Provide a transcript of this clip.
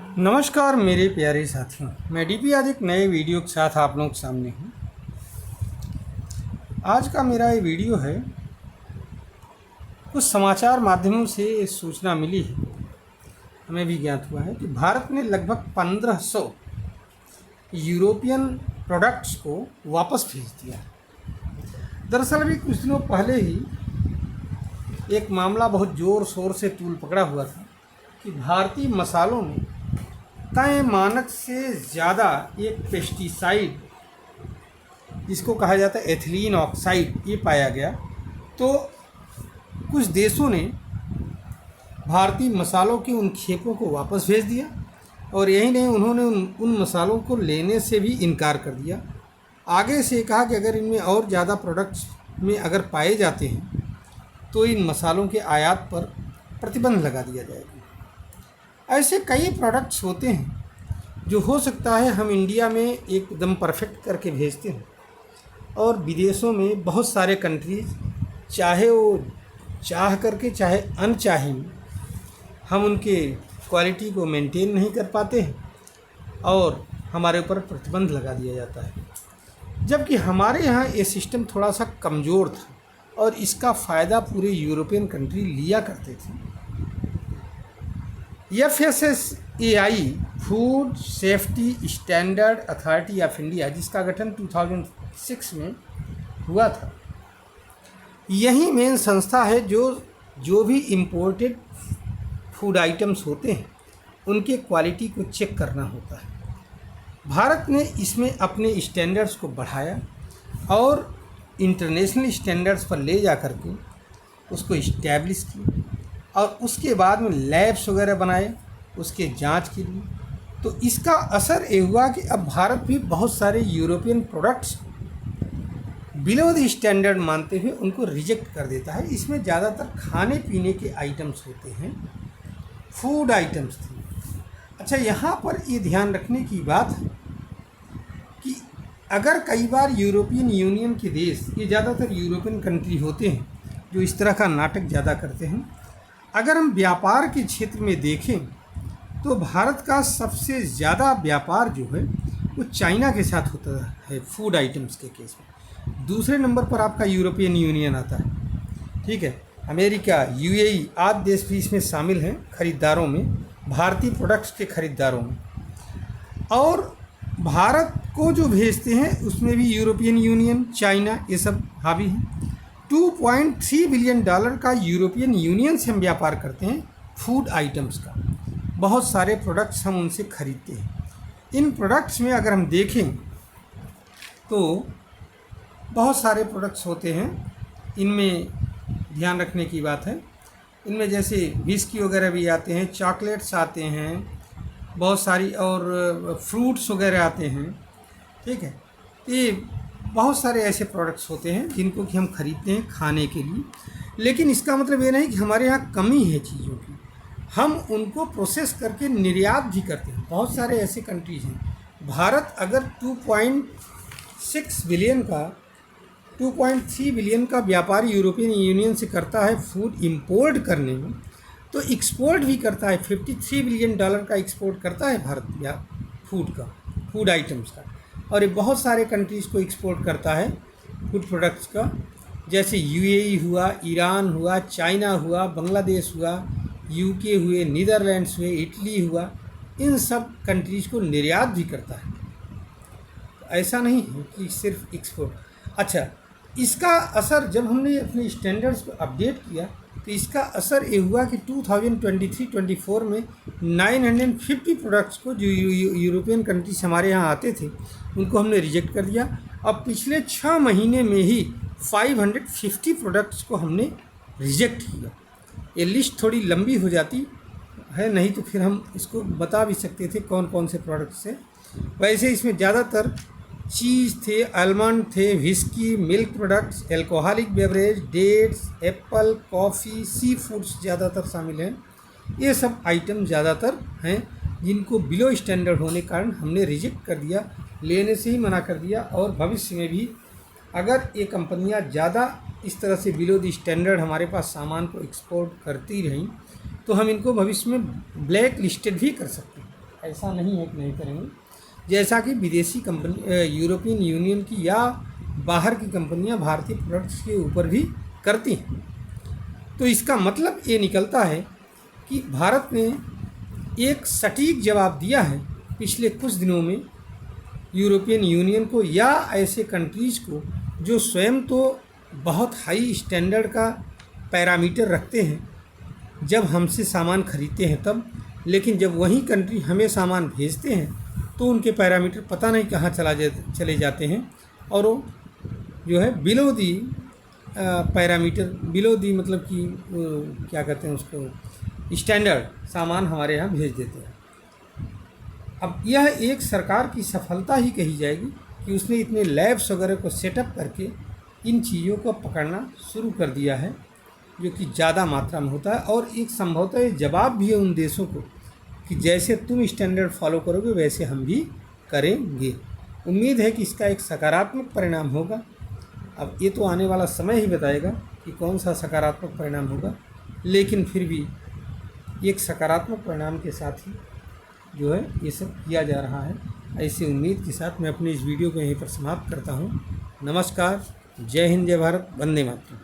नमस्कार मेरे प्यारे साथियों, मैं डीपी आज एक नए वीडियो के साथ आप लोगों के सामने हूँ। आज का मेरा ये वीडियो है, कुछ समाचार माध्यमों से सूचना मिली है, हमें भी ज्ञात हुआ है कि भारत ने लगभग 1500 यूरोपियन प्रोडक्ट्स को वापस भेज दिया है। दरअसल अभी कुछ दिनों पहले ही एक मामला बहुत ज़ोर शोर से तूल पकड़ा हुआ था कि भारतीय मसालों में तय मानक से ज़्यादा एक पेस्टिसाइड जिसको कहा जाता है एथिलीन ऑक्साइड ये पाया गया। तो कुछ देशों ने भारतीय मसालों की उन खेपों को वापस भेज दिया और यही नहीं, उन्होंने उन मसालों को लेने से भी इनकार कर दिया। आगे से कहा कि अगर इनमें और ज़्यादा प्रोडक्ट्स में अगर पाए जाते हैं तो इन मसालों के आयात पर प्रतिबंध लगा दिया जाएगा। ऐसे कई प्रोडक्ट्स होते हैं जो हो सकता है हम इंडिया में एकदम परफेक्ट करके भेजते हैं और विदेशों में बहुत सारे कंट्रीज चाहे वो चाह करके चाहे अनचाहे में हम उनके क्वालिटी को मेंटेन नहीं कर पाते हैं और हमारे ऊपर प्रतिबंध लगा दिया जाता है। जबकि हमारे यहाँ ये सिस्टम थोड़ा सा कमज़ोर था और इसका फ़ायदा पूरे यूरोपियन कंट्री लिया करते थे। FSSAI food safety standard authority of India, जिसका गठन 2006 में हुआ था, यही मेन संस्था है जो भी इम्पोर्टेड फूड आइटम्स होते हैं उनके क्वालिटी को चेक करना होता है। भारत ने इसमें अपने स्टैंडर्ड्स को बढ़ाया और इंटरनेशनल स्टैंडर्ड्स पर ले जा कर के उसको इस्टेब्लिश किया और उसके बाद में लैब्स वगैरह बनाए उसके जांच के लिए। तो इसका असर ये हुआ कि अब भारत भी बहुत सारे European products below the standard मानते हुए उनको रिजेक्ट कर देता है। इसमें ज़्यादातर खाने पीने के आइटम्स होते हैं, फूड आइटम्स थे। अच्छा, यहाँ पर ये ध्यान रखने की बात है कि अगर कई बार यूरोपियन यूनियन के देश, ये ज़्यादातर यूरोपियन कंट्री होते हैं जो इस तरह का नाटक ज़्यादा करते हैं। अगर हम व्यापार के क्षेत्र में देखें तो भारत का सबसे ज़्यादा व्यापार जो है वो चाइना के साथ होता है फूड आइटम्स के केस में। दूसरे नंबर पर आपका यूरोपियन यूनियन आता है, ठीक है। अमेरिका, UAE आदि देश भी इसमें शामिल हैं खरीदारों में, भारतीय प्रोडक्ट्स के खरीदारों में। और भारत को जो भेजते हैं उसमें भी यूरोपियन यूनियन, चाइना, ये सब हावी हैं। $2.3 बिलियन का यूरोपियन यूनियन से हम व्यापार करते हैं फूड आइटम्स का। बहुत सारे प्रोडक्ट्स हम उनसे खरीदते हैं। इन प्रोडक्ट्स में अगर हम देखें तो बहुत सारे प्रोडक्ट्स होते हैं। इनमें ध्यान रखने की बात है, इनमें जैसे विस्की वगैरह भी आते हैं, चॉकलेट्स आते हैं, बहुत सारी और फ्रूट्स वगैरह आते हैं, ठीक है। ये बहुत सारे ऐसे प्रोडक्ट्स होते हैं जिनको कि हम खरीदते हैं खाने के लिए। लेकिन इसका मतलब ये नहीं कि हमारे यहाँ कमी है चीज़ों की, हम उनको प्रोसेस करके निर्यात भी करते हैं। बहुत सारे ऐसे कंट्रीज हैं। भारत अगर 2.6 बिलियन का 2.3 बिलियन का व्यापार यूरोपियन यूनियन से करता है फूड इंपोर्ट करने में, तो एक्सपोर्ट भी करता है। $53 बिलियन का एक्सपोर्ट करता है भारत या फूड आइटम्स का। और ये बहुत सारे कंट्रीज़ को एक्सपोर्ट करता है फूड प्रोडक्ट्स का, जैसे UAE हुआ, ईरान हुआ, चाइना हुआ, बांग्लादेश हुआ, UK हुए, नीदरलैंड्स हुए, इटली हुआ। इन सब कंट्रीज़ को निर्यात भी करता है। तो ऐसा नहीं है कि सिर्फ एक्सपोर्ट। अच्छा, इसका असर जब हमने अपने स्टैंडर्ड्स को अपडेट किया तो इसका असर ये हुआ कि 2023-24 में 950 प्रोडक्ट्स को जो यूरोपियन कंट्रीज हमारे यहाँ आते थे उनको हमने रिजेक्ट कर दिया। अब पिछले 6 महीने में ही 550 प्रोडक्ट्स को हमने रिजेक्ट किया। ये लिस्ट थोड़ी लंबी हो जाती है, नहीं तो फिर हम इसको बता भी सकते थे कौन कौन से प्रोडक्ट्स हैं। वैसे इसमें ज़्यादातर चीज़ थे, आलमंड थे, whisky, milk products, alcoholic beverage, dates, apple, coffee, seafoods ज़्यादातर शामिल हैं। ये सब आइटम ज़्यादातर हैं जिनको बिलो स्टैंडर्ड होने के कारण हमने रिजेक्ट कर दिया, लेने से ही मना कर दिया। और भविष्य में भी अगर ये कंपनियां ज़्यादा इस तरह से बिलो द स्टैंडर्ड हमारे पास सामान को एक्सपोर्ट करती रहीं तो हम इनको भविष्य में ब्लैक लिस्टेड भी कर सकते हैं। ऐसा नहीं है कि नहीं करेंगे, जैसा कि विदेशी कंपनी यूरोपियन यूनियन की या बाहर की कंपनियां भारतीय प्रोडक्ट्स के ऊपर भी करती हैं। तो इसका मतलब ये निकलता है कि भारत ने एक सटीक जवाब दिया है पिछले कुछ दिनों में यूरोपियन यूनियन को या ऐसे कंट्रीज़ को जो स्वयं तो बहुत हाई स्टैंडर्ड का पैरामीटर रखते हैं जब हमसे सामान खरीदते हैं तब, लेकिन जब वही कंट्री हमें सामान भेजते हैं तो उनके पैरामीटर पता नहीं कहाँ चले जाते हैं और वो जो है below the parameter, below the मतलब कि क्या कहते हैं उसको, स्टैंडर्ड सामान हमारे यहाँ भेज देते हैं। अब यह एक सरकार की सफलता ही कही जाएगी कि उसने इतने लैब्स वगैरह को सेटअप करके इन चीज़ों को पकड़ना शुरू कर दिया है जो कि ज़्यादा मात्रा में होता है, और एक संभवतः ये जवाब भी है उन देशों को कि जैसे तुम स्टैंडर्ड फॉलो करोगे वैसे हम भी करेंगे। उम्मीद है कि इसका एक सकारात्मक परिणाम होगा। अब ये तो आने वाला समय ही बताएगा कि कौन सा सकारात्मक परिणाम होगा, लेकिन फिर भी एक सकारात्मक परिणाम के साथ ही जो है ये सब किया जा रहा है। ऐसी उम्मीद के साथ मैं अपनी इस वीडियो को यहीं पर समाप्त करता हूँ। नमस्कार, जय हिंद, जय भारत, वंदे मातरम।